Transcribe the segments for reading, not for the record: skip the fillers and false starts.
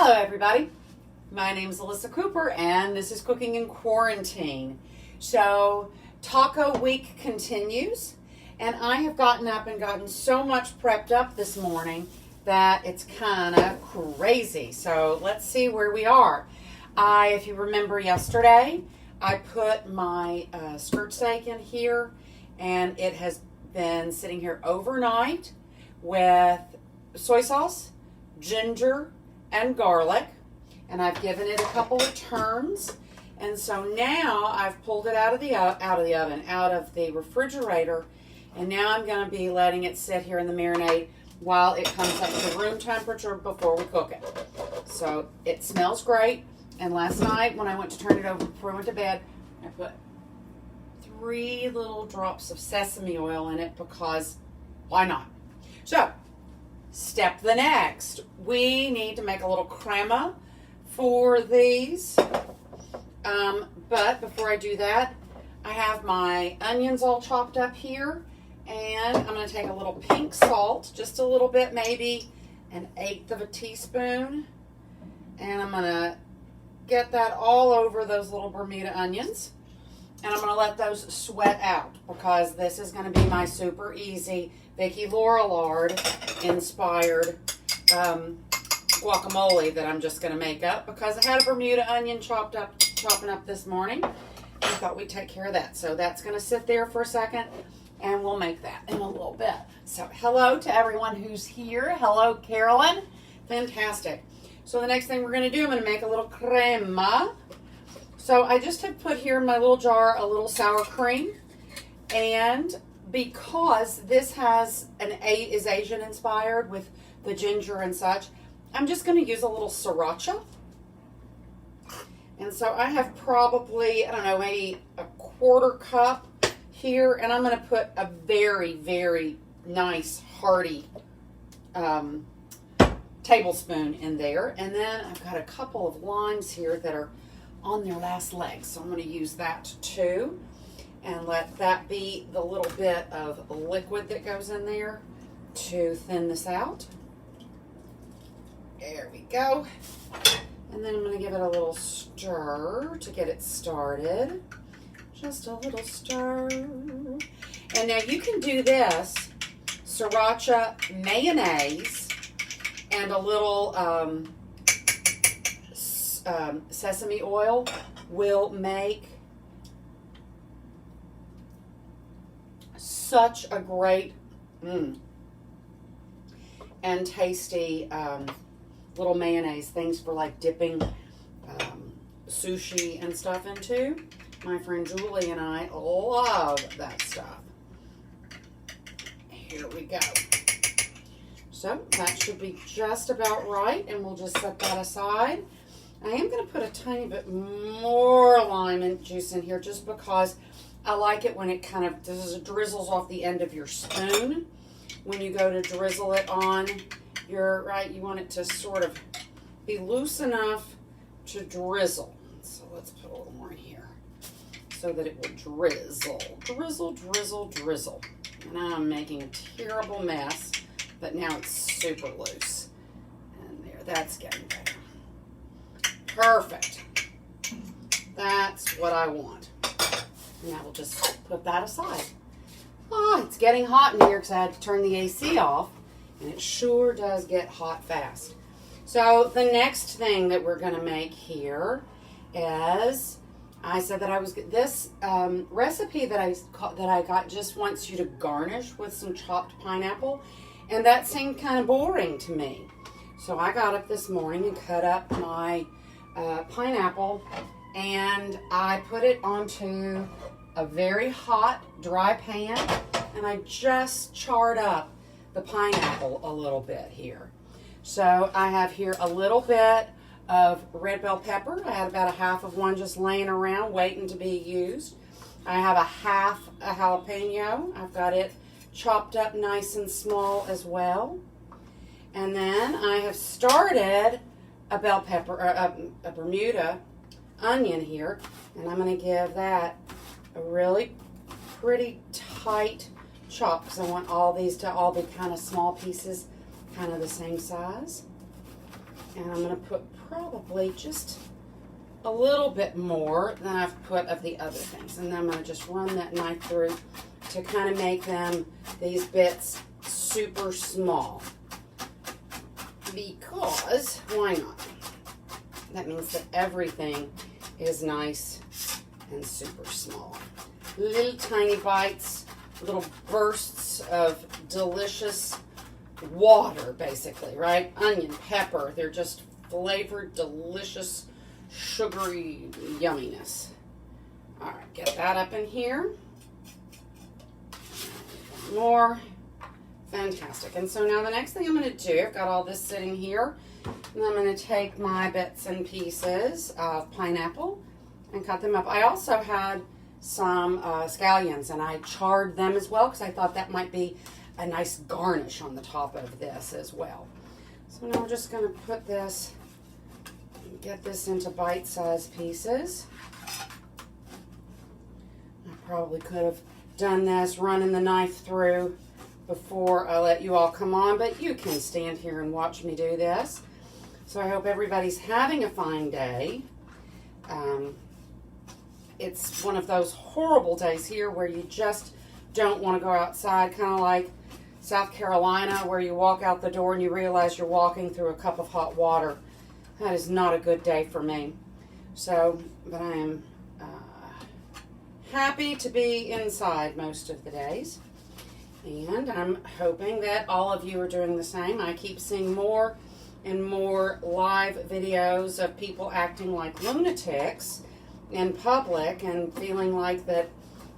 Hello everybody, my name is Ellisa Cooper and this is Cooking in Quarantine. So taco week continues and I have gotten up and gotten so much prepped up this morning that it's kind of crazy. So let's see where we are. If you remember yesterday, I put my skirt steak in here and it has been sitting here overnight with soy sauce, ginger, and garlic, and I've given it a couple of turns, and so now I've pulled it out of the refrigerator, and now I'm going to be letting it sit here in the marinade while it comes up to room temperature before we cook it. So it smells great, and last night when I went to turn it over before I went to bed, I put 3 little drops of sesame oil in it because why not? So step the next. We need to make a little crema for these. But before I do that, I have my onions all chopped up here. And I'm going to take a little pink salt, just a little bit, maybe 1/8 of a teaspoon. And I'm going to get that all over those little Bermuda onions. And I'm going to let those sweat out because this is going to be my super easy Vicki Lorillard inspired guacamole that I'm just going to make up because I had a Bermuda onion chopping up this morning. I thought we'd take care of that. So that's going to sit there for a second and we'll make that in a little bit. So hello to everyone who's here. Hello, Carolyn. Fantastic. So the next thing we're going to do, I'm going to make a little crema. So I just have put here in my little jar a little sour cream, and because this is Asian inspired with the ginger and such, I'm just going to use a little sriracha. And so I have probably, I don't know, maybe a 1/4 cup here, and I'm going to put a very, very nice hearty tablespoon in there. And then I've got a couple of limes here that are on their last legs, so I'm going to use that too. And let that be the little bit of liquid that goes in there to thin this out. There we go. And then I'm going to give it a little stir to get it started. Just a little stir. And now you can do this, sriracha, mayonnaise, and a little sesame oil will make such a great and tasty little mayonnaise, things for like dipping sushi and stuff into. My friend Julie and I love that stuff. Here we go. So that should be just about right, and we'll just set that aside. I am going to put a tiny bit more lime juice in here just because I like it when it kind of drizzles off the end of your spoon. When you go to drizzle it on you want it to sort of be loose enough to drizzle. So let's put a little more in here so that it will drizzle. Drizzle, drizzle, drizzle. And I'm making a terrible mess, but now it's super loose. And there, that's getting better. Perfect. That's what I want. Now we'll just put that aside. Oh, it's getting hot in here because I had to turn the AC off, and it sure does get hot fast. So the next thing that we're going to make here is, I said that this recipe that I got just wants you to garnish with some chopped pineapple, and that seemed kind of boring to me. So I got up this morning and cut up my pineapple, and I put it onto a very hot dry pan, and I just charred up the pineapple a little bit here. So I have here a little bit of red bell pepper. I had about 1/2 of one just laying around waiting to be used. I have 1/2 a jalapeno. I've got it chopped up nice and small as well. And then I have started a bell pepper, a Bermuda onion here, and I'm going to give that a really pretty tight chop because I want all these to all be kind of small pieces, kind of the same size. And I'm going to put probably just a little bit more than I've put of the other things. And then I'm going to just run that knife through to kind of make them, these bits, super small. Because, why not? That means that everything is nice and super small. Little tiny bites, little bursts of delicious water, basically, right? Onion, pepper, they're just flavored, delicious, sugary yumminess. All right, get that up in here. More. Fantastic. And so now the next thing I'm going to do, I've got all this sitting here, and I'm going to take my bits and pieces of pineapple and cut them up. I also had some scallions, and I charred them as well because I thought that might be a nice garnish on the top of this as well. So now we're just going to put this, get this into bite-sized pieces. I probably could have done this running the knife through before I let you all come on, but you can stand here and watch me do this. So I hope everybody's having a fine day. It's one of those horrible days here where you just don't want to go outside, kind of like South Carolina, where you walk out the door and you realize you're walking through a cup of hot water. That is not a good day for me. So, but I am happy to be inside most of the days. And I'm hoping that all of you are doing the same. I keep seeing more and more live videos of people acting like lunatics in public and feeling like that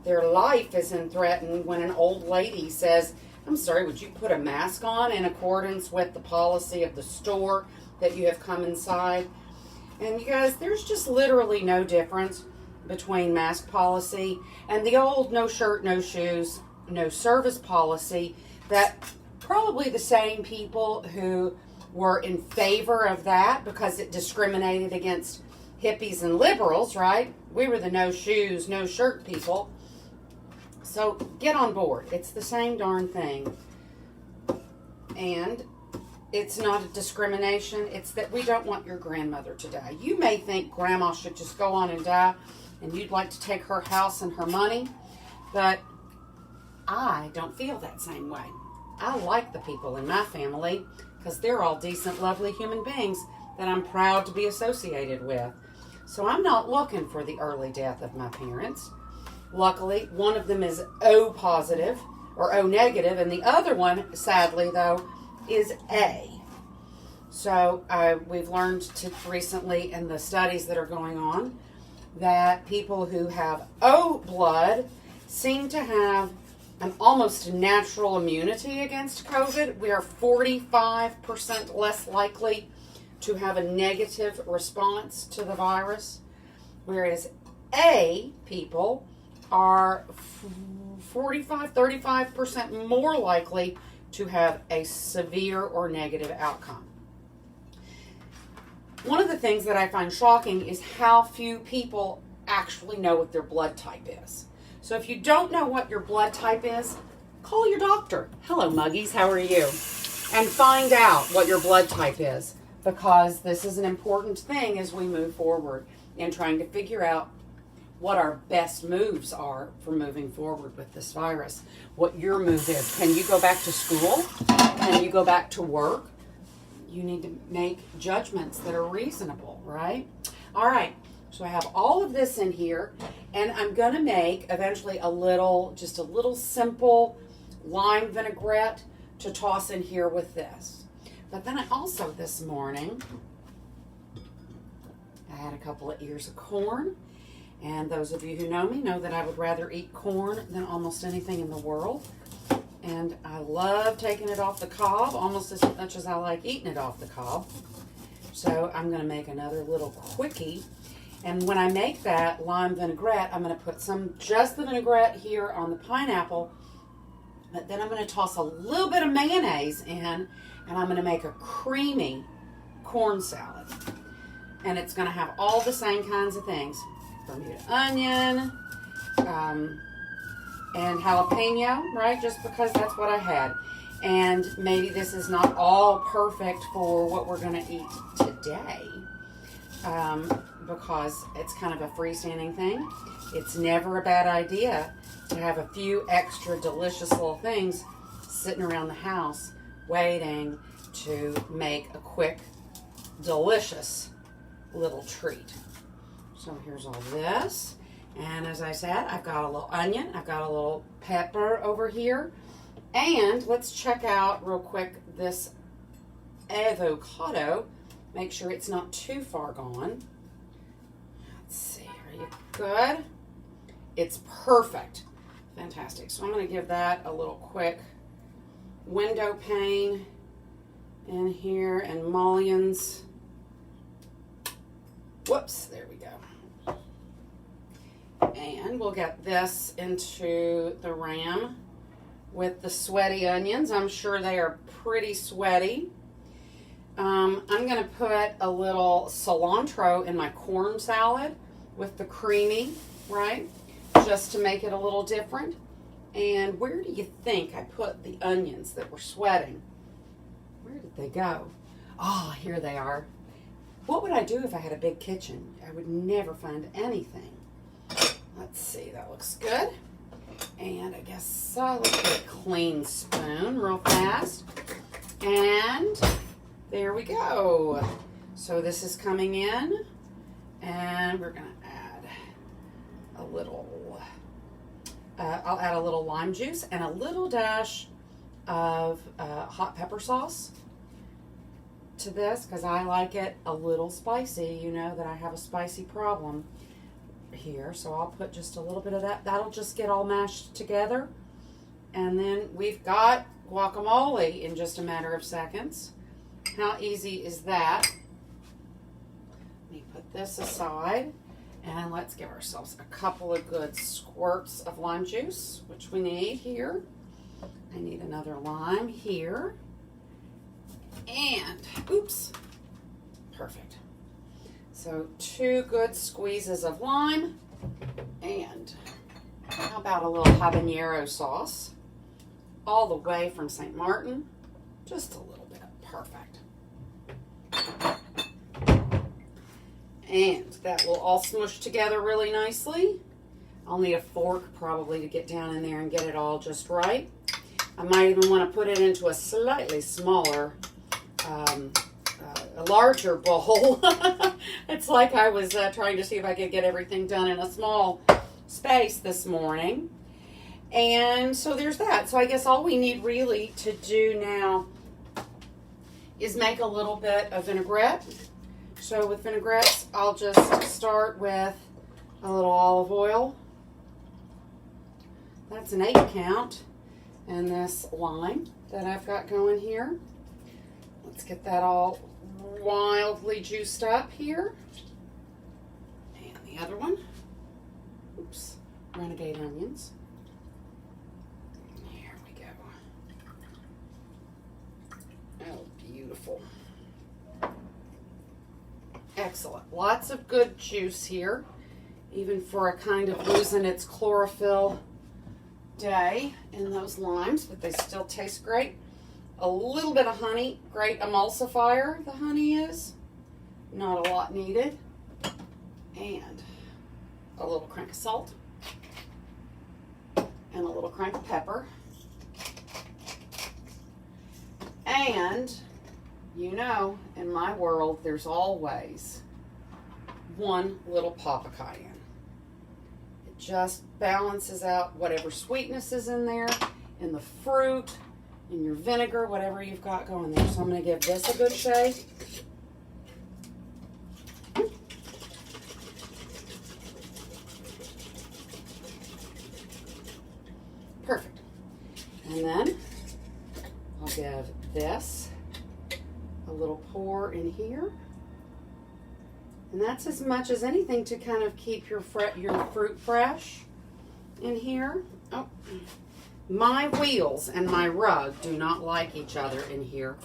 their life isn't threatened when an old lady says, I'm sorry, would you put a mask on in accordance with the policy of the store that you have come inside? And you guys, there's just literally no difference between mask policy and the old no shirt, no shoes, no service policy that probably the same people who were in favor of that because it discriminated against hippies and liberals, right? We were the no shoes, no shirt people. So get on board. It's the same darn thing. And it's not a discrimination. It's that we don't want your grandmother to die. You may think grandma should just go on and die and you'd like to take her house and her money, but I don't feel that same way. I like the people in my family because they're all decent, lovely human beings that I'm proud to be associated with. So I'm not looking for the early death of my parents. Luckily, one of them is O positive or O negative, and the other one, sadly though, is A. So we've learned recently in the studies that are going on that people who have O blood seem to have an almost natural immunity against COVID. We are 45% less likely to have a negative response to the virus, whereas A people are 35% more likely to have a severe or negative outcome. One of the things that I find shocking is how few people actually know what their blood type is. So if you don't know what your blood type is, call your doctor. Hello, Muggies, how are you? And find out what your blood type is, because this is an important thing as we move forward in trying to figure out what our best moves are for moving forward with this virus. What your move is. Can you go back to school? Can you go back to work? You need to make judgments that are reasonable, right? All right, so I have all of this in here, and I'm going to make eventually just a little simple lime vinaigrette to toss in here with this. But then I also this morning, I had a couple of ears of corn. And those of you who know me know that I would rather eat corn than almost anything in the world. And I love taking it off the cob almost as much as I like eating it off the cob. So I'm going to make another little quickie. And when I make that lime vinaigrette, I'm going to put just the vinaigrette here on the pineapple. But then I'm going to toss a little bit of mayonnaise in, and I'm going to make a creamy corn salad. And it's going to have all the same kinds of things. Bermuda onion, and jalapeno, right? Just because that's what I had. And maybe this is not all perfect for what we're going to eat today, because it's kind of a freestanding thing. It's never a bad idea to have a few extra delicious little things sitting around the house waiting to make a quick, delicious little treat. So here's all this. And as I said, I've got a little onion. I've got a little pepper over here. And let's check out real quick this avocado. Make sure it's not too far gone. Let's see, are you good? It's perfect. Fantastic. So I'm going to give that a little quick window pane in here and mullions. Whoops, there we go. And we'll get this into the ram with the sweaty onions. I'm sure they are pretty sweaty. I'm going to put a little cilantro in my corn salad with the creamy, right? Just to make it a little different. And where do you think I put the onions that were sweating? Where did they go? Oh, here they are. What would I do if I had a big kitchen? I would never find anything. Let's see, that looks good. And I guess let's get a clean spoon real fast. And there we go. So this is coming in, and we're going to add a little, I'll add a little lime juice and a little dash of hot pepper sauce to this, because I like it a little spicy. You know that I have a spicy problem here, so I'll put just a little bit of that. That'll just get all mashed together, and then we've got guacamole in just a matter of seconds. How easy is that? Let me put this aside, and let's give ourselves a couple of good squirts of lime juice, which we need here. I need another lime here. And, oops, perfect. So 2 good squeezes of lime, and how about a little habanero sauce, all the way from St. Martin, just a little bit, perfect. And that will all smush together really nicely. I'll need a fork probably to get down in there and get it all just right. I might even want to put it into a slightly smaller, a larger bowl. It's like I was trying to see if I could get everything done in a small space this morning. And so there's that. So I guess all we need really to do now is make a little bit of vinaigrette. So with vinaigrettes, I'll just start with a little olive oil. That's an 8 count. And this lime that I've got going here. Let's get that all wildly juiced up here. And the other one. Oops. Renegade onions. Here we go. Oh, beautiful. Excellent. Lots of good juice here, even for a kind of losing its chlorophyll day in those limes, but they still taste great. A little bit of honey, great emulsifier the honey is. Not a lot needed. And a little crank of salt. And a little crank of pepper. And, you know, in my world, there's always one little pop of cayenne. It just balances out whatever sweetness is in there, in the fruit, in your vinegar, whatever you've got going there. So I'm going to give this a good shake. Perfect. And then I'll give this a little pour in here. And that's as much as anything to kind of keep your fruit fresh in here. Oh, my wheels and my rug do not like each other in here,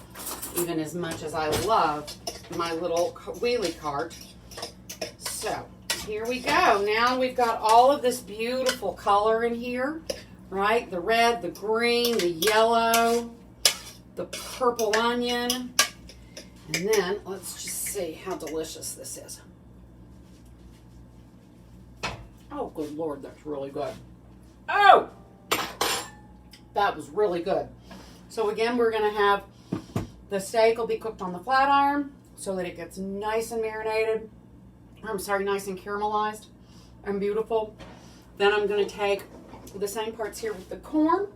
even as much as I love my little wheelie cart. So here we go. Now we've got all of this beautiful color in here, right? The red, the green, the yellow. the purple onion. And then let's just see how delicious this is. Oh, good Lord, that's really good. Oh, that was really good. So again, we're going to have the steak will be cooked on the flat iron so that it gets nice and marinated. I'm sorry, nice and caramelized and beautiful. Then I'm going to take the same parts here with the corn,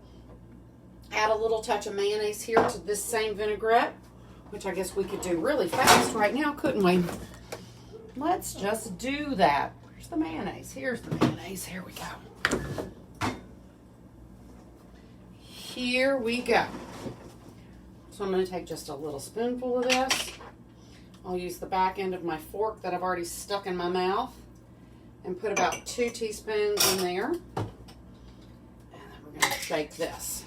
add a little touch of mayonnaise here to this same vinaigrette, which I guess we could do really fast right now, couldn't we? Let's just do that. Here's the mayonnaise. Here's the mayonnaise. Here we go. Here we go. So I'm going to take just a little spoonful of this. I'll use the back end of my fork that I've already stuck in my mouth and put about 2 teaspoons in there. And then we're going to shake this.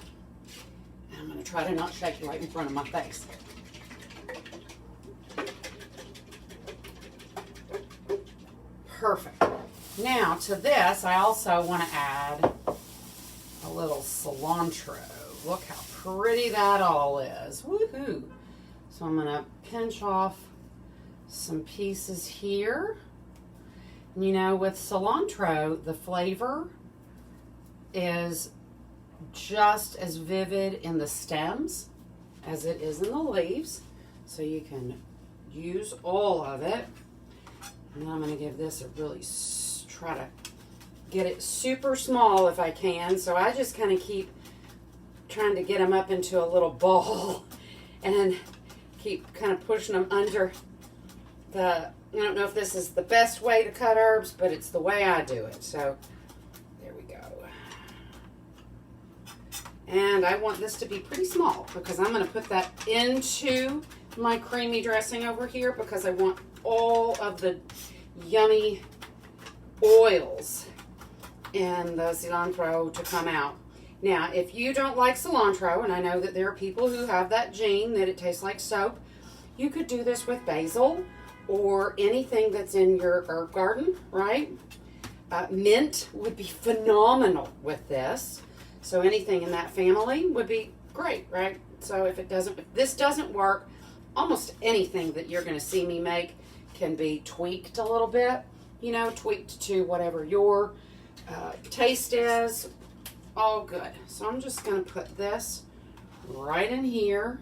And I'm going to try to not shake it right in front of my face. Perfect. Now to this, I also want to add a little cilantro. Look how pretty that all is. Woohoo! So I'm going to pinch off some pieces here. You know, with cilantro, the flavor is just as vivid in the stems as it is in the leaves. So you can use all of it. And I'm going to give this a really, try to get it super small if I can. So I just kind of keep trying to get them up into a little ball and keep kind of pushing them under the, I don't know if this is the best way to cut herbs, but it's the way I do it. So there we go. And I want this to be pretty small because I'm going to put that into my creamy dressing over here because I want all of the yummy oils and the cilantro to come out. Now, if you don't like cilantro, and I know that there are people who have that gene that it tastes like soap, you could do this with basil or anything that's in your herb garden, right? Mint would be phenomenal with this. So anything in that family would be great, right? So if this doesn't work, almost anything that you're going to see me make can be tweaked a little bit, you know, tweaked to whatever your taste is. All good. So I'm just going to put this right in here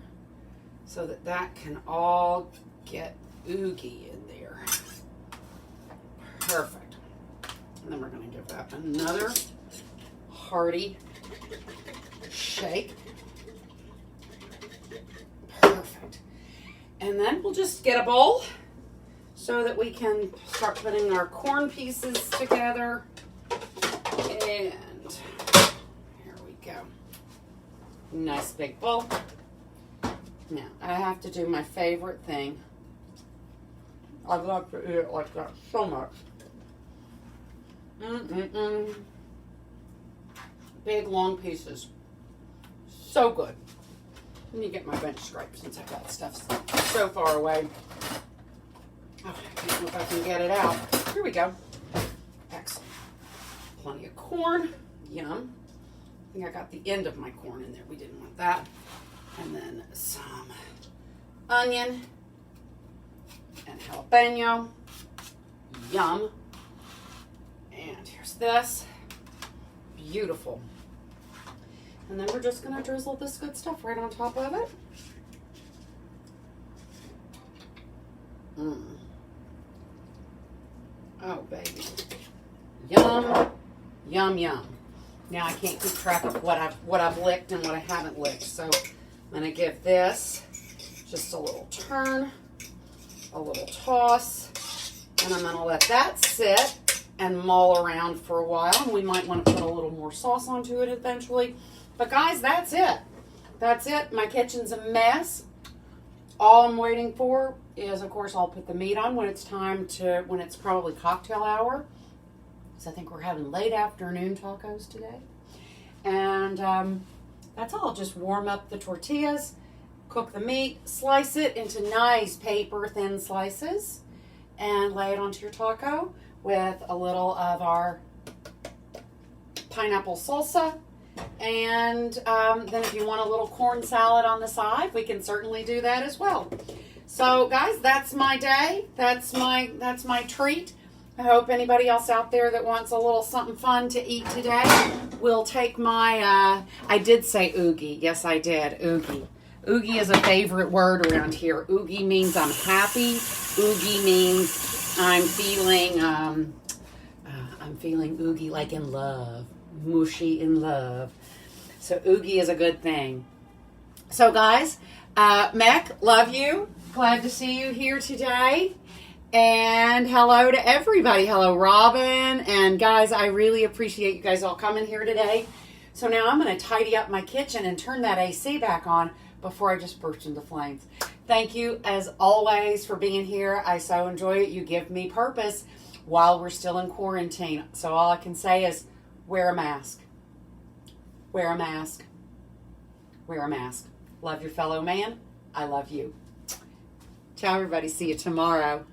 so that that can all get oogie in there. Perfect. And then we're going to give that another hearty shake. Perfect. And then we'll just get a bowl so that we can start putting our corn pieces together. And here we go. Nice big bowl. Now, I have to do my favorite thing. I love to eat it like that so much. Big, long pieces. So good. Let me get my bench scrape since I've got stuff so far away. Oh, I don't know if I can get it out. Here we go. Excellent. Plenty of corn. Yum. I think I got the end of my corn in there. We didn't want that. And then some onion and jalapeno. Yum. And here's this. Beautiful. And then we're just going to drizzle this good stuff right on top of it. Oh, baby. Yum, yum, yum. Now I can't keep track of what I've licked and what I haven't licked. So I'm going to give this just a little turn, a little toss, and I'm going to let that sit and mull around for a while. And we might want to put a little more sauce onto it eventually. But guys, that's it. That's it. My kitchen's a mess. All I'm waiting for is, of course, I'll put the meat on when it's when it's probably cocktail hour. So I think we're having late afternoon tacos today. And that's all. Just warm up the tortillas, cook the meat, slice it into nice paper thin slices, and lay it onto your taco with a little of our pineapple salsa And then if you want a little corn salad on the side, we can certainly do that as well. So guys, that's my day. That's my treat. I hope anybody else out there that wants a little something fun to eat today will take my, I did say oogie. Yes, I did. Oogie. Oogie is a favorite word around here. Oogie means I'm happy. Oogie means I'm feeling oogie like in love. Mushy in love. So oogie is a good thing. So guys, Mech, love you. Glad to see you here today. And hello to everybody. Hello, Robin. And guys, I really appreciate you guys all coming here today. So now I'm going to tidy up my kitchen and turn that AC back on before I just burst into flames. Thank you, as always, for being here. I so enjoy it. You give me purpose while we're still in quarantine. So all I can say is wear a mask. Wear a mask. Wear a mask. Love your fellow man. I love you. Ciao, everybody. See you tomorrow.